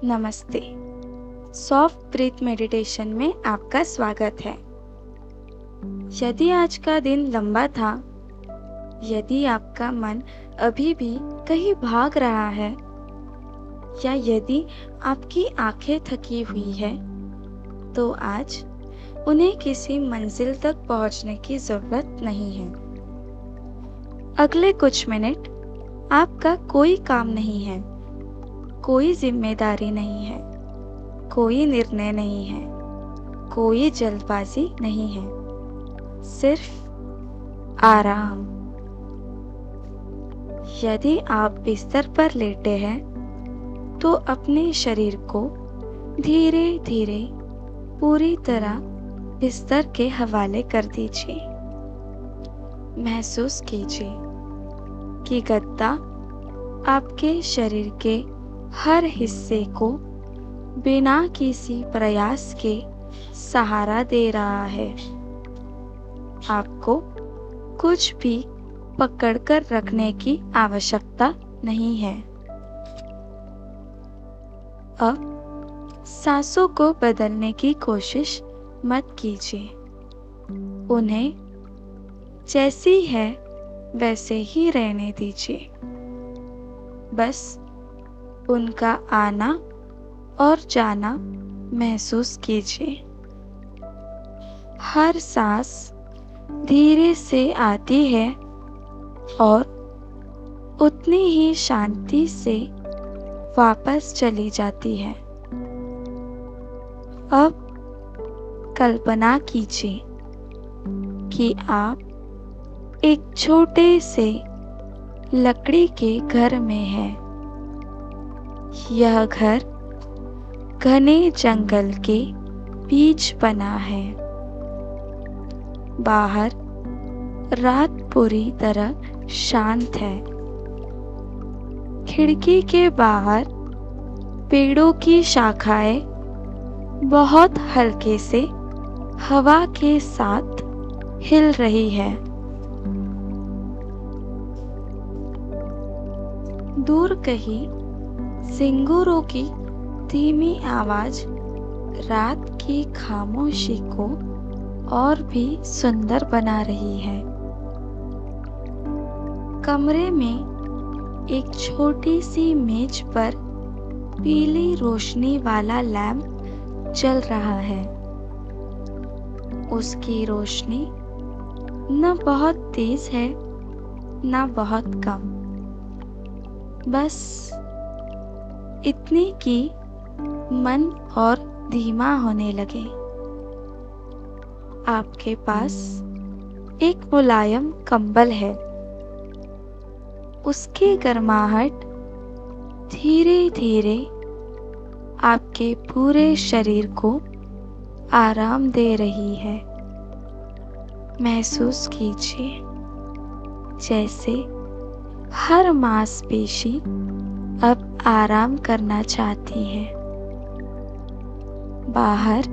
नमस्ते। Soft breathe meditation में आपका स्वागत है। यदि आज का दिन लंबा था, यदि आपका मन अभी भी कहीं भाग रहा है, या यदि आपकी आंखें थकी हुई है, तो आज उन्हें किसी मंजिल तक पहुंचने की जरूरत नहीं है। अगले कुछ मिनट आपका कोई काम नहीं है, कोई जिम्मेदारी नहीं है, कोई निर्णय नहीं है, कोई जल्दबाजी नहीं है, सिर्फ आराम। यदि आप बिस्तर पर लेटे हैं, तो अपने शरीर को धीरे धीरे पूरी तरह बिस्तर के हवाले कर दीजिए। महसूस कीजिए कि गद्दा आपके शरीर के हर हिस्से को बिना किसी प्रयास के सहारा दे रहा है। आपको कुछ भी पकड़कर रखने की आवश्यकता नहीं है। अब सांसों को बदलने की कोशिश मत कीजिए। उन्हें जैसी है वैसे ही रहने दीजिए। बस उनका आना और जाना महसूस कीजिए। हर सांस धीरे से आती है और उतनी ही शांति से वापस चली जाती है। अब कल्पना कीजिए कि आप एक छोटे से लकड़ी के घर में हैं। यह घर घने जंगल के बीच बना है। बाहर रात पूरी तरह शांत है। खिड़की के बाहर पेड़ों की शाखाएं बहुत हल्के से हवा के साथ हिल रही है। दूर कहीं सिंगूरों की धीमी आवाज रात की खामोशी को और भी सुंदर बना रही है। कमरे में एक छोटी सी मेज पर पीली रोशनी वाला लैंप जल रहा है। उसकी रोशनी न बहुत तेज है, न बहुत कम, बस इतनी कि मन और धीमा होने लगे। आपके पास एक मुलायम कंबल है। उसकी गर्माहट धीरे धीरे आपके पूरे शरीर को आराम दे रही है। महसूस कीजिए जैसे हर मांसपेशी अब आराम करना चाहती है। बाहर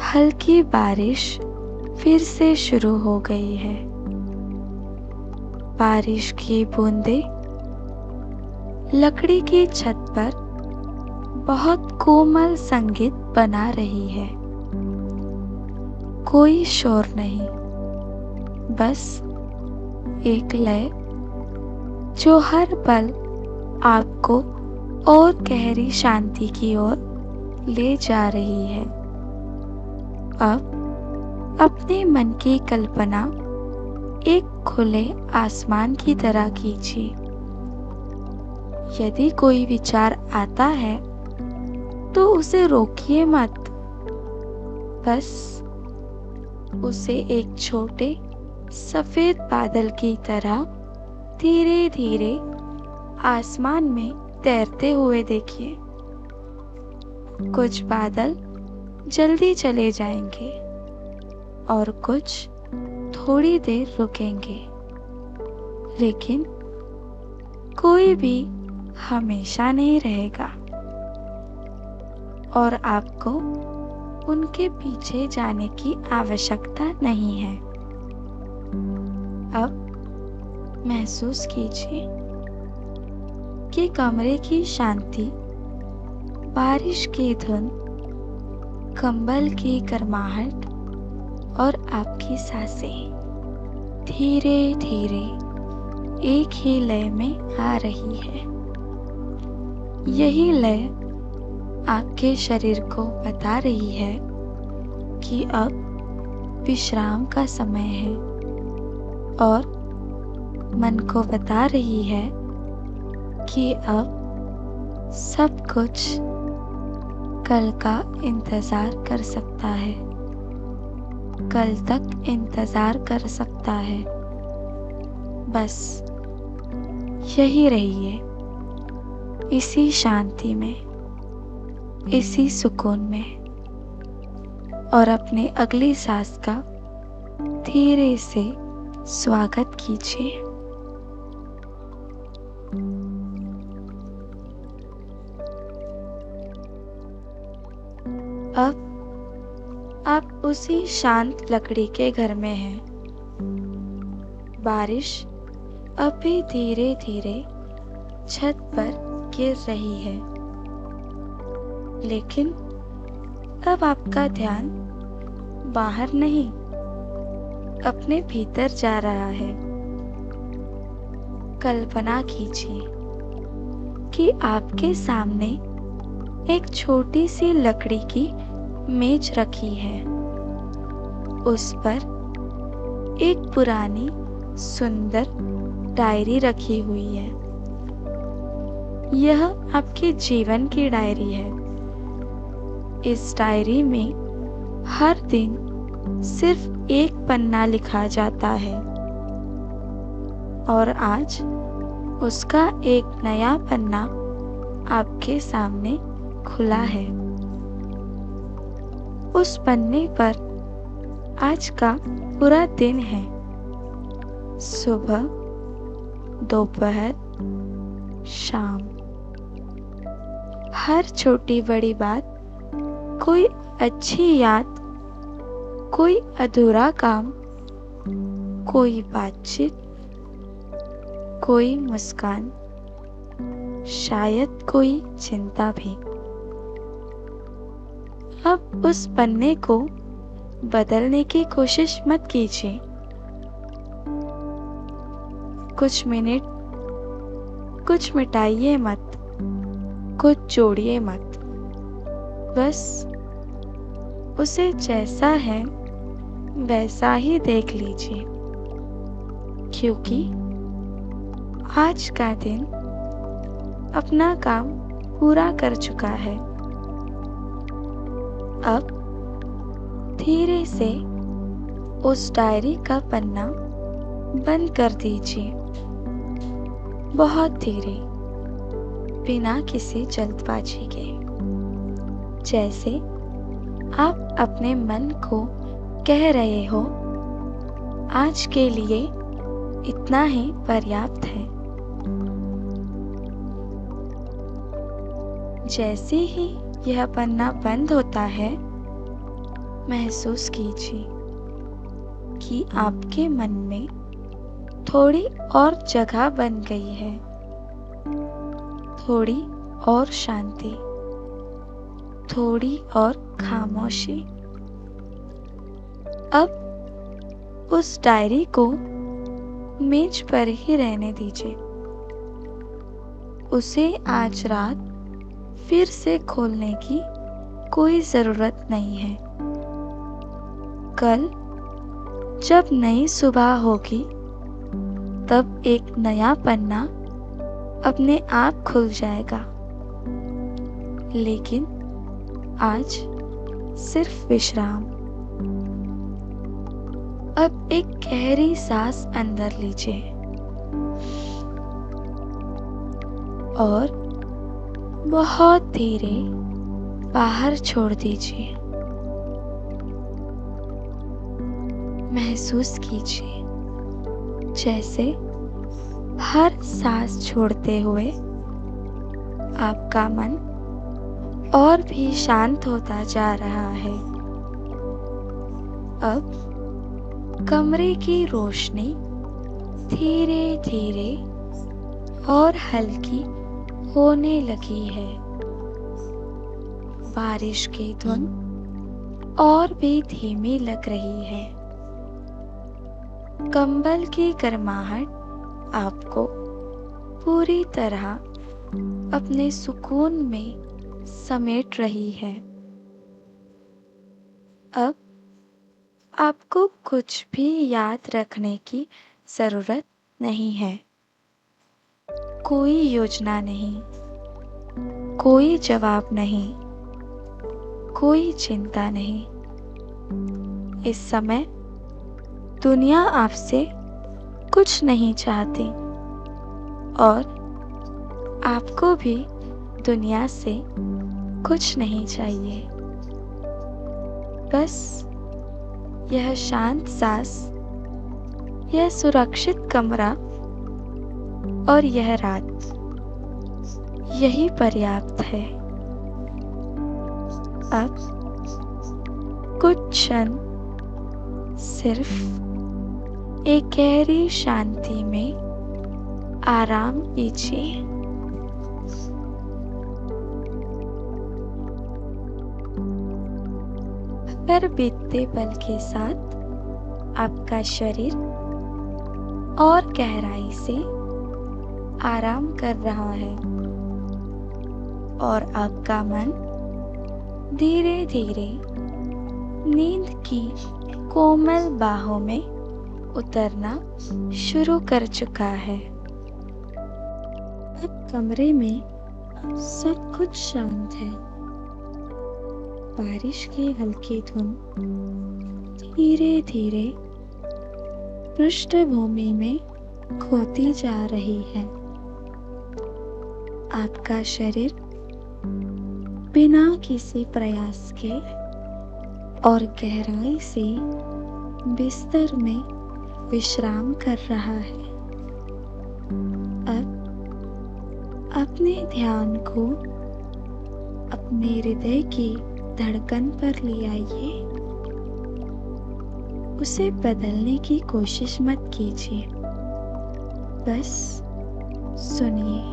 हल्की बारिश फिर से शुरू हो गई है। बारिश की बूंदें लकड़ी की छत पर बहुत कोमल संगीत बना रही है। कोई शोर नहीं, बस एक लय जो हर पल आपको और गहरी शांति की ओर ले जा रही है। अब अपने मन की कल्पना एक खुले आसमान की तरह कीजिए। यदि कोई विचार आता है तो उसे रोकिए मत, बस उसे एक छोटे सफेद बादल की तरह धीरे धीरे आसमान में तैरते हुए देखिए। कुछ बादल जल्दी चले जाएंगे और कुछ थोड़ी देर रुकेंगे, लेकिन कोई भी हमेशा नहीं रहेगा और आपको उनके पीछे जाने की आवश्यकता नहीं है। अब महसूस कीजिए कि कमरे की शांति बारिश की धुन, कंबल की गर्माहट और आपकी सांसें धीरे धीरे एक ही लय में आ रही है। यही लय आपके शरीर को बता रही है कि अब विश्राम का समय है और मन को बता रही है कि अब सब कुछ कल का इंतज़ार कर सकता है, कल तक इंतज़ार कर सकता है। बस यही रहिए, इसी शांति में, इसी सुकून में, और अपने अगली सांस का धीरे से स्वागत कीजिए। अब आप उसी शांत लकड़ी के घर में हैं। बारिश अब भी धीरे धीरे छत पर गिर रही है, लेकिन अब आपका ध्यान बाहर नहीं, अपने भीतर जा रहा है। कल्पना कीजिए कि आपके सामने एक छोटी सी लकड़ी की मेज रखी है। उस पर एक पुरानी सुंदर डायरी रखी हुई है। यह आपके जीवन की डायरी है। इस डायरी में हर दिन सिर्फ एक पन्ना लिखा जाता है और आज उसका एक नया पन्ना आपके सामने खुला है। उस पन्ने पर आज का पूरा दिन है। सुबह, दोपहर, शाम, हर छोटी बड़ी बात, कोई अच्छी याद, कोई अधूरा काम, कोई बातचीत, कोई मुस्कान, शायद कोई चिंता भी। अब उस पन्ने को बदलने की कोशिश मत कीजिए। कुछ मिनट कुछ मिटाइए मत, कुछ जोड़िए मत। बस उसे जैसा है वैसा ही देख लीजिए, क्योंकि आज का दिन अपना काम पूरा कर चुका है। अब धीरे से उस डायरी का पन्ना बंद कर दीजिए, बहुत धीरे, बिना किसी जल्दबाजी के। जैसे आप अपने मन को कह रहे हो, आज के लिए इतना ही पर्याप्त है। जैसे ही यह पन्ना बंद होता है, महसूस कीजिए कि आपके मन में थोड़ी और जगह बन गई है, थोड़ी और शांति, थोड़ी और खामोशी। अब उस डायरी को मेज पर ही रहने दीजिए। उसे आज रात फिर से खोलने की कोई जरूरत नहीं है। कल जब नई सुबह होगी, तब एक नया पन्ना अपने आप खुल जाएगा। लेकिन आज सिर्फ विश्राम। अब एक गहरी सांस अंदर लीजिए और बहुत धीरे बाहर छोड़ दीजिए। महसूस कीजिए जैसे हर सांस छोड़ते हुए आपका मन और भी शांत होता जा रहा है। अब कमरे की रोशनी धीरे धीरे और हल्की होने लगी है। बारिश की धुन और भी धीमी लग रही है। कंबल की गर्माहट आपको पूरी तरह अपने सुकून में समेट रही है। अब आपको कुछ भी याद रखने की जरूरत नहीं है। कोई योजना नहीं, कोई जवाब नहीं, कोई चिंता नहीं। इस समय दुनिया आपसे कुछ नहीं चाहती और आपको भी दुनिया से कुछ नहीं चाहिए। बस यह शांत सांस, यह सुरक्षित कमरा और यह रात, यही पर्याप्त है। अब कुछ क्षण सिर्फ एक गहरी शांति में आराम कीजिए। हर बीतते पल के साथ आपका शरीर और गहराई से आराम कर रहा है और आपका मन धीरे धीरे नींद की कोमल बाहों में उतरना शुरू कर चुका है। अब कमरे में सब कुछ शांत है। बारिश की हल्की धुन धीरे धीरे पृष्ठभूमि में खोती जा रही है। आपका शरीर बिना किसी प्रयास के और गहराई से बिस्तर में विश्राम कर रहा है। अब अपने ध्यान को अपने हृदय की धड़कन पर ले आइए। उसे बदलने की कोशिश मत कीजिए, बस सुनिए,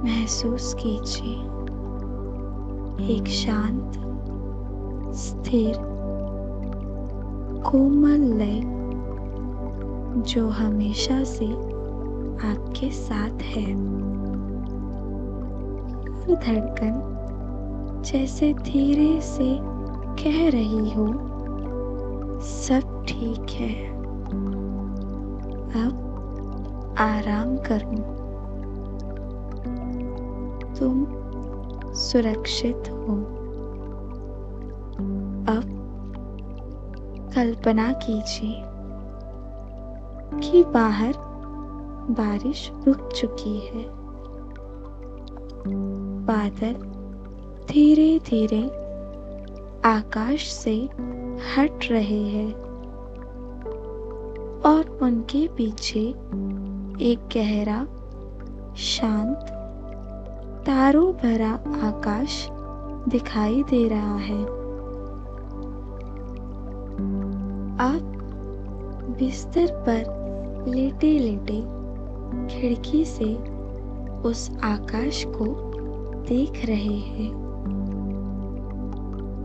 महसूस कीजिए। एक शांत, स्थिर, कोमल लय जो हमेशा से आपके साथ है। हर धड़कन जैसे धीरे से कह रही हो, सब ठीक है, अब आराम करो। तुम सुरक्षित हो। अब कल्पना कीजिए कि बाहर बारिश रुक चुकी है। बादल धीरे धीरे आकाश से हट रहे हैं और उनके पीछे एक गहरा, शांत, तारों भरा आकाश दिखाई दे रहा है। आप बिस्तर पर लेटे लेटे खिड़की से उस आकाश को देख रहे हैं।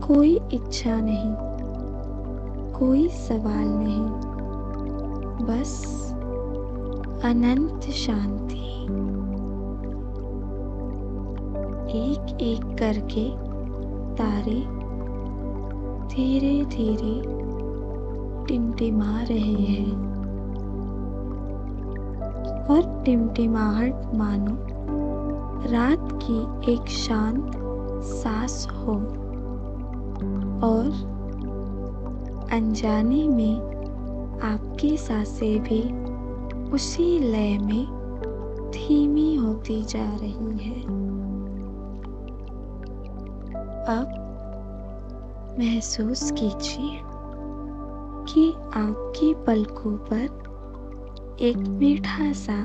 कोई इच्छा नहीं, कोई सवाल नहीं, बस अनंत शांति। एक एक करके तारे धीरे धीरे टिमटिमा रहे हैं और टिमटिमाहट मानो रात की एक शांत सांस हो और अनजाने में आपकी सांसें भी उसी लय में धीमी होती जा रही है। अब महसूस कीजिए कि आपकी पलकों पर एक मीठा सा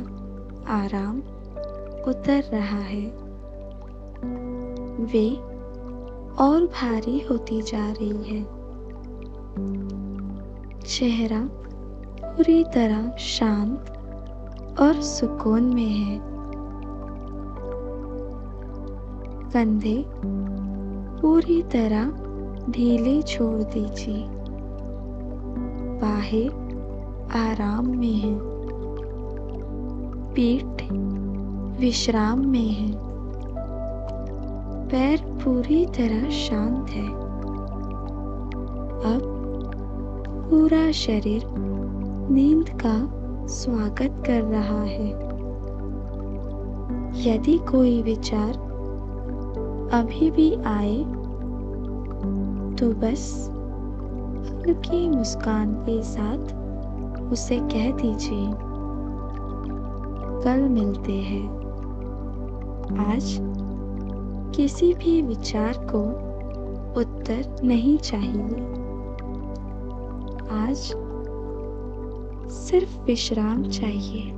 आराम उतर रहा है। वे और भारी होती जा रही है। चेहरा पूरी तरह शांत और सुकून में है। कंधे पूरी तरह ढीले छोड़ दीजिए। बाहें आराम में है, पीठ विश्राम में है, पैर पूरी तरह शांत है। अब पूरा शरीर नींद का स्वागत कर रहा है। यदि कोई विचार अभी भी आए तो बस हल्की मुस्कान के साथ उसे कह दीजिए, कल मिलते हैं। आज किसी भी विचार को उत्तर नहीं चाहिए। आज सिर्फ विश्राम चाहिए।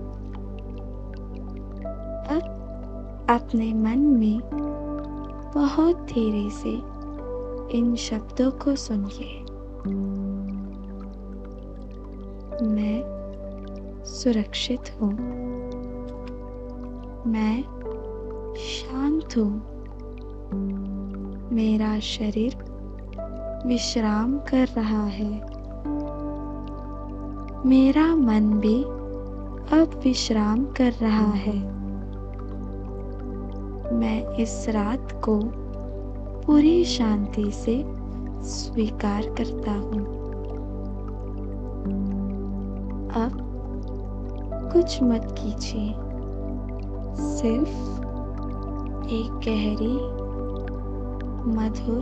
अब अपने मन में बहुत धीरे से इन शब्दों को सुनिए। मैं सुरक्षित हूँ। मैं शांत हूँ। मेरा शरीर विश्राम कर रहा है। मेरा मन भी अब विश्राम कर रहा है। मैं इस रात को पूरी शांति से स्वीकार करता हूँ। अब कुछ मत कीजिए, सिर्फ एक गहरी मधुर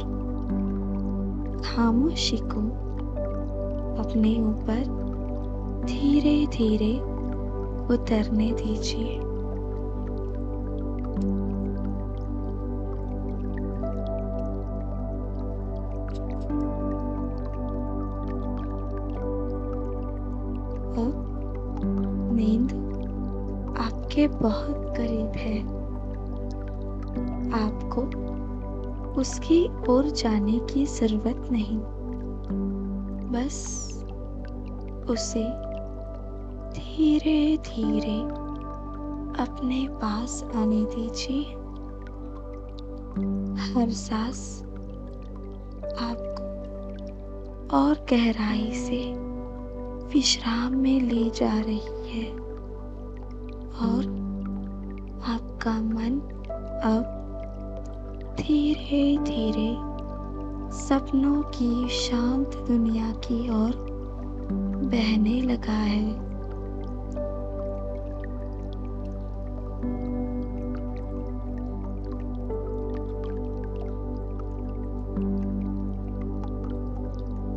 खामोशी को अपने ऊपर धीरे धीरे उतरने दीजिए। अब नींद आपके बहुत करीब है। आपको उसकी ओर जाने की जरूरत नहीं, बस उसे धीरे धीरे अपने पास आने दीजिए। हर सांस आपको और गहराई से विश्राम में ले जा रही है और आपका मन अब धीरे धीरे सपनों की शांत दुनिया की ओर बहने लगा है।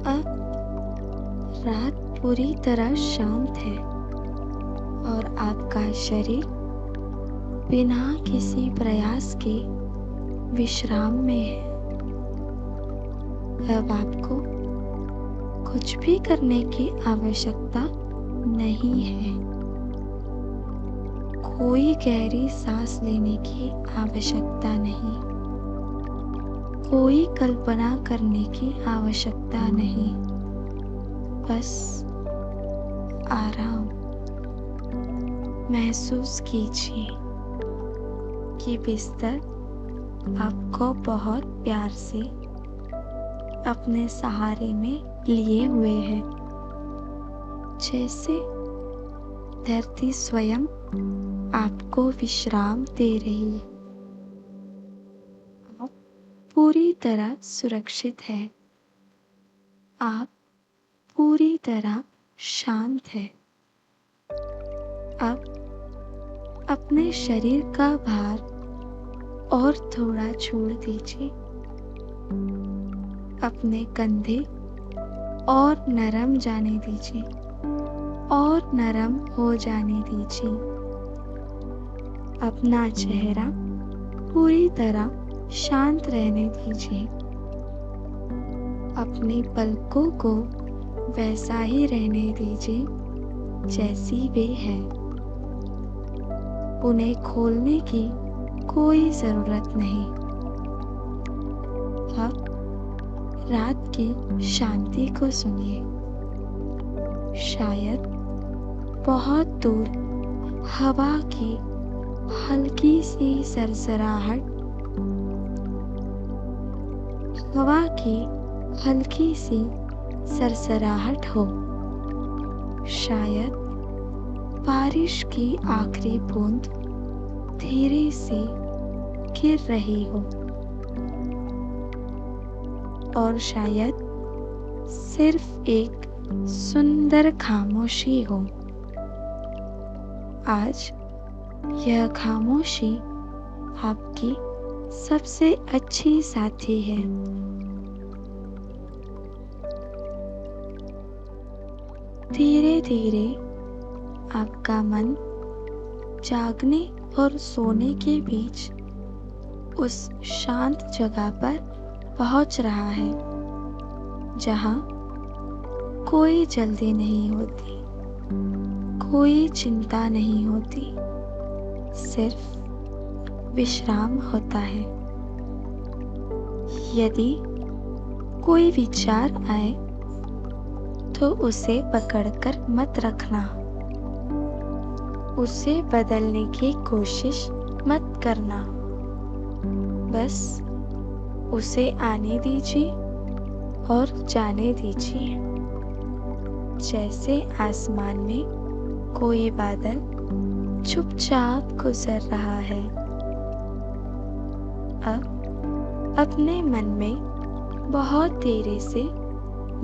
अब रात पूरी तरह शांत है और आपका शरीर बिना किसी प्रयास के विश्राम में है। अब आपको कुछ भी करने की आवश्यकता नहीं है। कोई गहरी सांस लेने की आवश्यकता नहीं, कोई कल्पना करने की आवश्यकता नहीं, बस आराम महसूस कीजिए कि बिस्तर आपको बहुत प्यार से अपने सहारे में लिए हुए है, जैसे धरती स्वयं आपको विश्राम दे रही है। आप पूरी तरह सुरक्षित है। आप पूरी तरह शांत है। अब अपने शरीर का भार और थोड़ा छोड़ दीजिए। अपने कंधे और नरम जाने दीजिए और नरम हो जाने दीजिए। अपना चेहरा पूरी तरह शांत रहने दीजिए। अपनी पलकों को वैसा ही रहने दीजिए जैसी वे है। उन्हें खोलने की कोई जरूरत नहीं। अब रात की शांति को सुनिए। शायद बहुत दूर हवा की हल्की सी सरसराहट हवा की हल्की सी सरसराहट हो। शायद बारिश की आखिरी बूंद धीरे से गिर रही हो, और शायद सिर्फ एक सुंदर खामोशी हो। आज यह खामोशी आपकी सबसे अच्छी साथी है। धीरे धीरे आपका मन जागने और सोने के बीच उस शांत जगह पर पहुंच रहा है जहां कोई जल्दी नहीं होती, कोई चिंता नहीं होती, सिर्फ विश्राम होता है। यदि कोई विचार आए तो उसे पकड़कर मत रखना, उसे बदलने की कोशिश मत करना। बस उसे आने दीजिए और जाने दीजिए, जैसे आसमान में कोई बादल चुपचाप गुजर रहा है। अब अपने मन में बहुत धीरे से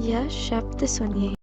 यह शब्द सुनिए।